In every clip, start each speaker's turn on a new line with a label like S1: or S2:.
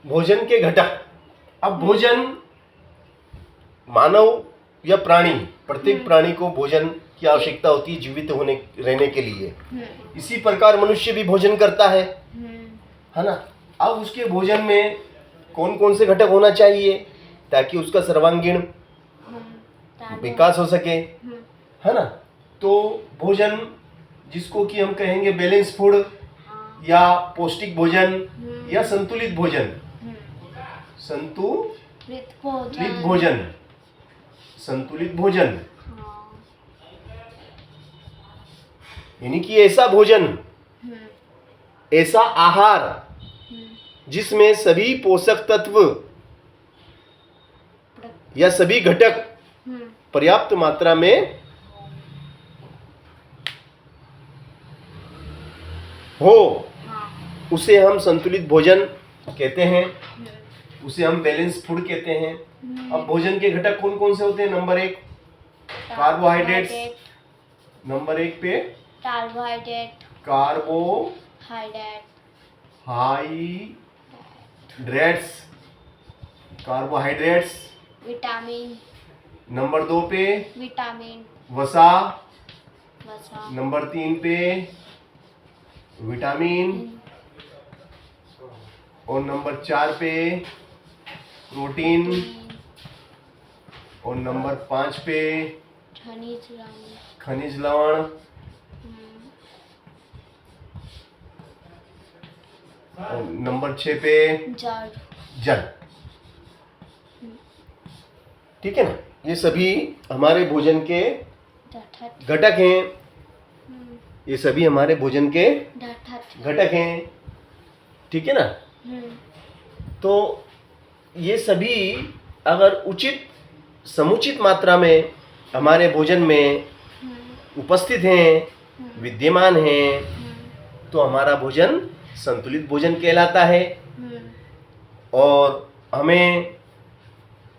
S1: भोजन के घटक। अब भोजन मानव या प्राणी, प्रत्येक प्राणी को भोजन की आवश्यकता होती है जीवित होने रहने के लिए। इसी प्रकार मनुष्य भी भोजन करता है ना। अब उसके भोजन में कौन कौन से घटक होना चाहिए ताकि उसका सर्वांगीण विकास हो सके, है ना। तो भोजन जिसको कि हम कहेंगे बैलेंस फूड या पौष्टिक भोजन या संतुलित भोजन, संतुलित भोजन, संतुलित भोजन यानी कि ऐसा भोजन, ऐसा आहार जिसमें सभी पोषक तत्व या सभी घटक पर्याप्त मात्रा में हो, उसे हम संतुलित भोजन कहते हैं, उसे हम बैलेंस फूड कहते हैं। अब भोजन के घटक कौन कौन से होते हैं? नंबर 1 कार्बोहाइड्रेट्स, नंबर 1 पे कार्बोहाइड्रेट्स,
S2: विटामिन,
S1: नंबर 2 पे
S2: विटामिन,
S1: वसा, नंबर 3 पे विटामिन और नंबर 4 पे प्रोटीन और नंबर 5 पे खनिज लवण और नंबर 6 पे जल। ठीक है ना। ये सभी हमारे भोजन के घटक हैं, ये सभी हमारे भोजन के घटक हैं, ठीक है ना। तो ये सभी अगर उचित समुचित मात्रा में हमारे भोजन में उपस्थित हैं, विद्यमान हैं, तो हमारा भोजन संतुलित भोजन कहलाता है। और हमें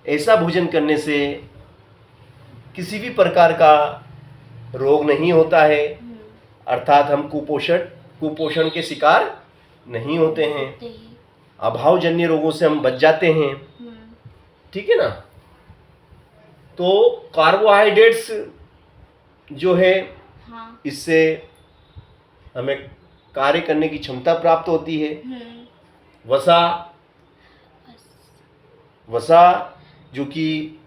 S1: ऐसा भोजन करने से किसी भी प्रकार का रोग नहीं होता है, अर्थात हम कुपोषण के शिकार नहीं होते हैं, अभावजन्य रोगों से हम बच जाते हैं, ठीक है ना। तो कार्बोहाइड्रेट्स जो है, इससे हमें कार्य करने की क्षमता प्राप्त होती है। वसा जो कि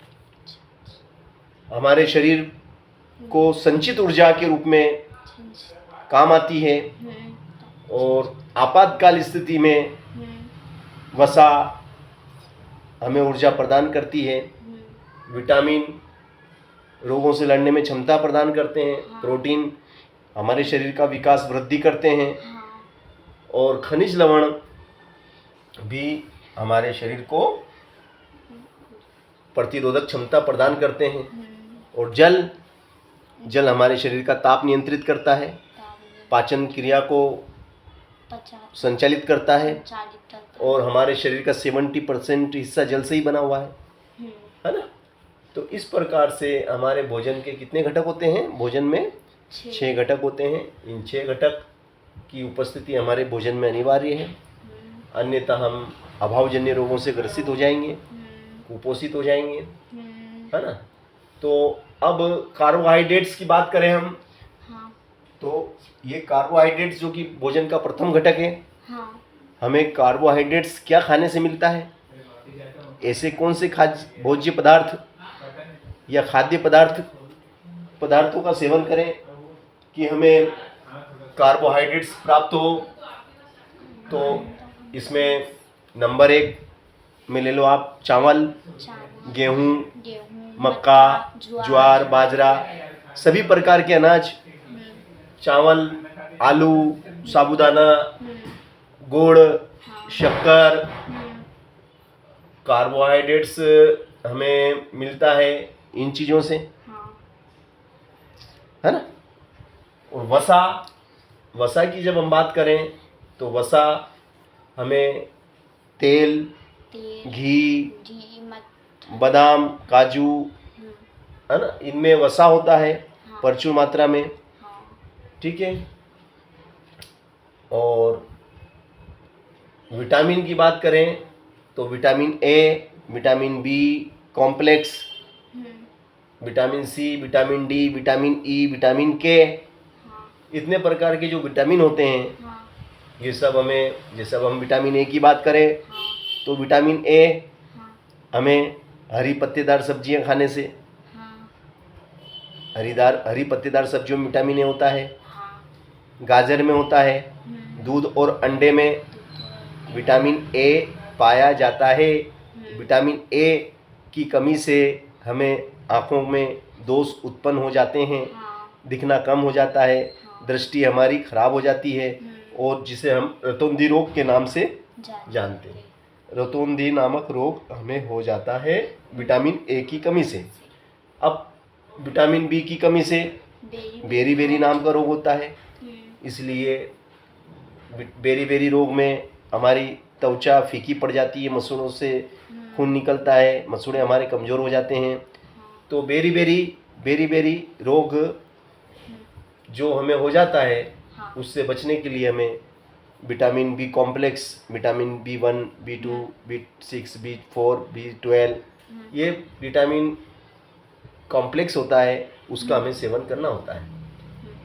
S1: हमारे शरीर को संचित ऊर्जा के रूप में काम आती है और आपातकाल स्थिति में वसा हमें ऊर्जा प्रदान करती है। विटामिन रोगों से लड़ने में क्षमता प्रदान करते हैं। प्रोटीन हमारे शरीर का विकास वृद्धि करते हैं और खनिज लवण भी हमारे शरीर को प्रतिरोधक क्षमता प्रदान करते हैं। और जल हमारे शरीर का ताप नियंत्रित करता है, पाचन क्रिया को संचालित करता है और हमारे शरीर का 70% हिस्सा जल से ही बना हुआ है ना। तो इस प्रकार से हमारे भोजन के कितने घटक होते हैं? भोजन में 6 घटक होते हैं। इन 6 घटक की उपस्थिति हमारे भोजन में अनिवार्य है, अन्यथा हम अभावजन्य रोगों से ग्रसित हो जाएंगे, कुपोषित हो जाएंगे, है ना। तो अब कार्बोहाइड्रेट्स की बात करें हम, तो ये कार्बोहाइड्रेट्स जो कि भोजन का प्रथम घटक है, हमें कार्बोहाइड्रेट्स क्या खाने से मिलता है? ऐसे कौन से भोज्य पदार्थ या खाद्य पदार्थों का सेवन करें कि हमें कार्बोहाइड्रेट्स प्राप्त हो? तो इसमें नंबर 1 में ले लो आप चावल, गेहूँ, मक्का, ज्वार, बाजरा, सभी प्रकार के अनाज, चावल, आलू, साबूदाना, गुड़, शक्कर, कार्बोहाइड्रेट्स हमें मिलता है इन चीज़ों से, है ना। और वसा की जब हम बात करें तो वसा हमें तेल, घी, बादाम, काजू, है ना, इनमें वसा होता है प्रचुर मात्रा में, ठीक है। और विटामिन की बात करें तो vitamin A, vitamin B complex, vitamin C, vitamin D, vitamin E, vitamin K,
S2: हाँ
S1: इतने प्रकार के जो विटामिन होते हैं,
S2: हाँ
S1: ये सब हमें, जैसे अब हम विटामिन ए की बात करें
S2: हाँ
S1: तो विटामिन ए
S2: हाँ
S1: हमें हरी पत्तेदार सब्जियां खाने से,
S2: हाँ
S1: हरी पत्तेदार सब्जियों में विटामिन ए होता है,
S2: हाँ
S1: गाजर में होता है, दूध और अंडे में विटामिन ए पाया जाता है। विटामिन ए की कमी से हमें आँखों में दोष उत्पन्न हो जाते हैं,
S2: हाँ
S1: दिखना कम हो जाता है, दृष्टि हमारी खराब हो जाती है, और जिसे हम रतौंधी रोग के नाम से जानते हैं। रतौंधी नामक रोग हमें हो जाता है विटामिन ए की कमी से। अब विटामिन बी की कमी से बेरी नाम का रोग होता है, इसलिए बेरी रोग में हमारी त्वचा फीकी पड़ जाती है, मसूड़ों से खून निकलता है, मसूड़े हमारे कमज़ोर हो जाते हैं। तो बेरी रोग जो हमें हो जाता है, उससे बचने के लिए हमें vitamin B complex, vitamin B1, B2, B6, B4, B12, ये विटामिन कॉम्प्लेक्स होता है, उसका हमें सेवन करना होता है।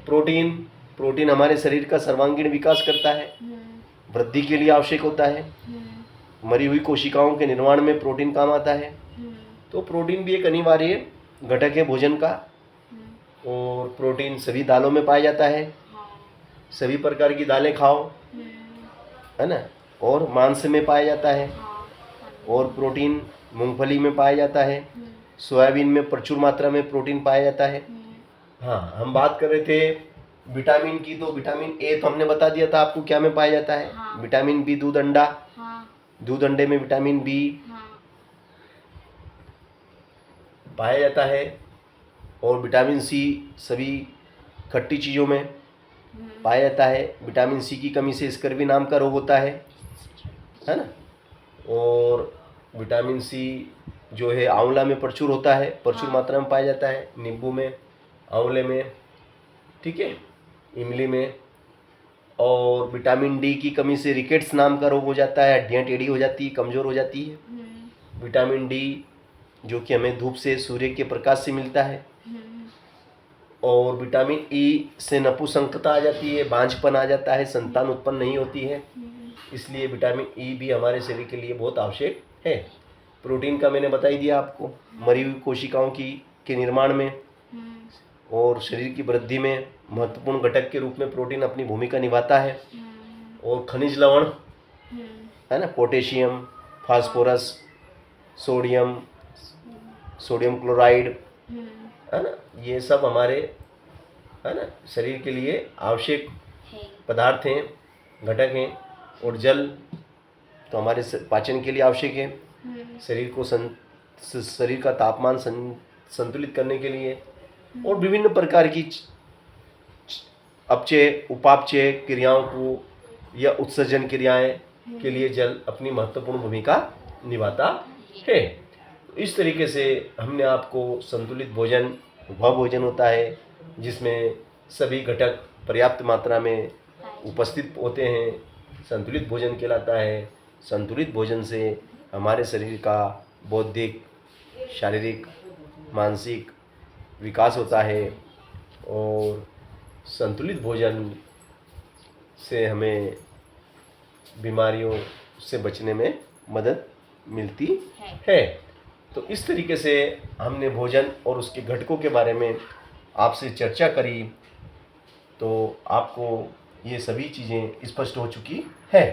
S1: प्रोटीन हमारे शरीर का सर्वांगीण विकास करता है, वृद्धि के लिए आवश्यक होता है। मरी हुई कोशिकाओं के निर्माण में प्रोटीन काम आता है। तो प्रोटीन भी एक अनिवार्य घटक है भोजन का, और प्रोटीन सभी दालों में पाया जाता है। सभी प्रकार की दालें खाओ, है ना, और मांस में पाया जाता है, और प्रोटीन मूंगफली में पाया जाता है, सोयाबीन में प्रचुर मात्रा में प्रोटीन पाया जाता है। हाँ, हम बात कर रहे थे विटामिन की, तो विटामिन ए तो हमने बता दिया था आपको क्या में पाया जाता है। विटामिन बी दूध अंडा, दूध अंडे में विटामिन बी पाया जाता है, और विटामिन सी सभी खट्टी चीज़ों में पाया जाता है। विटामिन सी की कमी से स्कर्वी नाम का रोग होता है ना। और विटामिन सी जो है आंवला में प्रचुर होता है, प्रचुर मात्रा में पाया जाता है, नींबू में, आंवले में, ठीक है, इमली में। और विटामिन डी की कमी से रिकेट्स नाम का रोग हो जाता है, हड्डियाँ टेढ़ी हो जाती है, कमज़ोर हो जाती है। विटामिन डी जो कि हमें धूप से, सूर्य के प्रकाश से मिलता है। और विटामिन ई से नपुंसकता आ जाती है, बांझपन आ जाता है, संतान उत्पन्न नहीं होती है, इसलिए विटामिन ई भी हमारे शरीर के लिए बहुत आवश्यक है। प्रोटीन का मैंने बता ही दिया आपको, मरी हुई कोशिकाओं के निर्माण में और शरीर की वृद्धि में महत्वपूर्ण घटक के रूप में प्रोटीन अपनी भूमिका निभाता है। और खनिज लवण, है ना, पोटेशियम, फास्फोरस, सोडियम क्लोराइड, है ना, ये सब हमारे, है ना, शरीर के लिए आवश्यक पदार्थ हैं, घटक हैं। और जल तो हमारे पाचन के लिए आवश्यक है, शरीर का तापमान संतुलित करने के लिए, और विभिन्न प्रकार की अपचय उपापचय क्रियाओं को या उत्सर्जन क्रियाएं के लिए जल अपनी महत्वपूर्ण भूमिका निभाता है। इस तरीके से हमने आपको संतुलित भोजन वह भोजन होता है जिसमें सभी घटक पर्याप्त मात्रा में उपस्थित होते हैं, संतुलित भोजन कहलाता है। संतुलित भोजन से हमारे शरीर का बौद्धिक, शारीरिक, मानसिक विकास होता है, और संतुलित भोजन से हमें बीमारियों से बचने में मदद मिलती है। तो इस तरीके से हमने भोजन और उसके घटकों के बारे में आपसे चर्चा करी, तो आपको ये सभी चीज़ें स्पष्ट हो चुकी है।